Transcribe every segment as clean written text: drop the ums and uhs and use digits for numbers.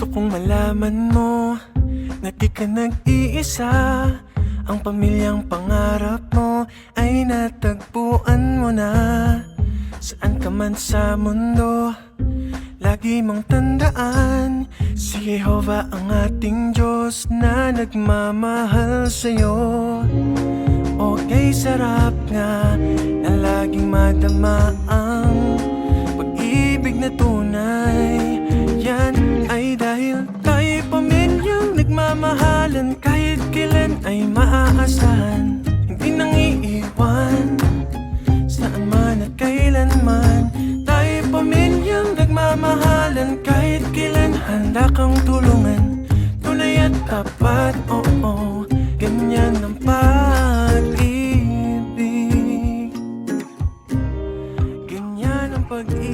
Gusto kong malaman mo na di ka nag-iisa. Ang pamilyang pangarap mo ay natagpuan mo na. Saan ka man sa mundo, lagi mong tandaan, si Jehovah ang ating Diyos na nagmamahal sa'yo. Okay, sarap nga na laging madama ang pag-ibig na tunay. Yan ay dahil tayo'y pamilyang nagmamahalan, kahit kailan ay maaasahan, hindi nang iiwan saan man at kailanman. Tayo'y pamilyang nagmamahalan, kahit kailan handa kang tulungan, tunay at tapat, oo, ganyan ang pag-ibig. Ganyan ang pag-ibig.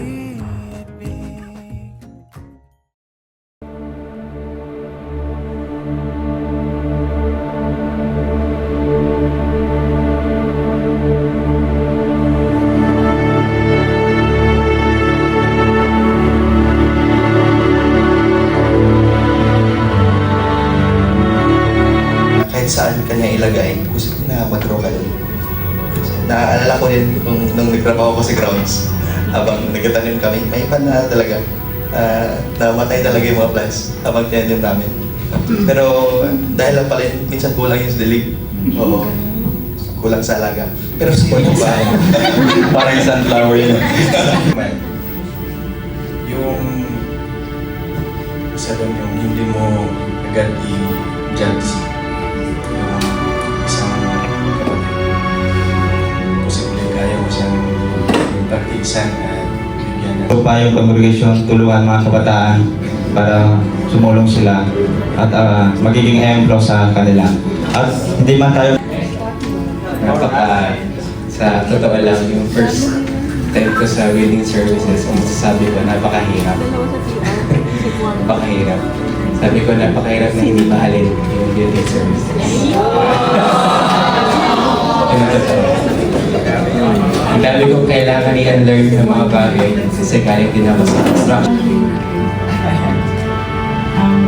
Saan kanya ilagay, gusto ko na mag-grow ka doon. Naaalala ko din nung nagtrabaho ko sa grounds, habang nagtatanim kami, may iba na talaga, namatay talaga yung mga plants habang tinanim namin. Pero dahil lang pala, minsan kulang yung dilig. Oo, kulang sa alaga. Pero sa inyo ba? Parang sunflower yun. Yung isa doon, yung hindi mo agad i-judge yung isang kapatid. Posible kaya mo siyang pag-iisan at bigyan na. Ito pa yung congregation, tulungan mga kabataan para sumulong sila at magiging emplo sa kanila. At hindi man tayo sa totoo lang, yung first time ko sa wedding services, ang masasabi ko, napakahirap. Napakahirap. Sabi ko, napakahirap na hindi mahalin yung wedding services. Ang dami kong kailangan i-unlearn ng mga bagay kasi galing din ako sa construction.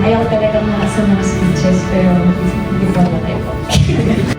Ayaw talagang makasa mga speeches pero hindi po na tayo po.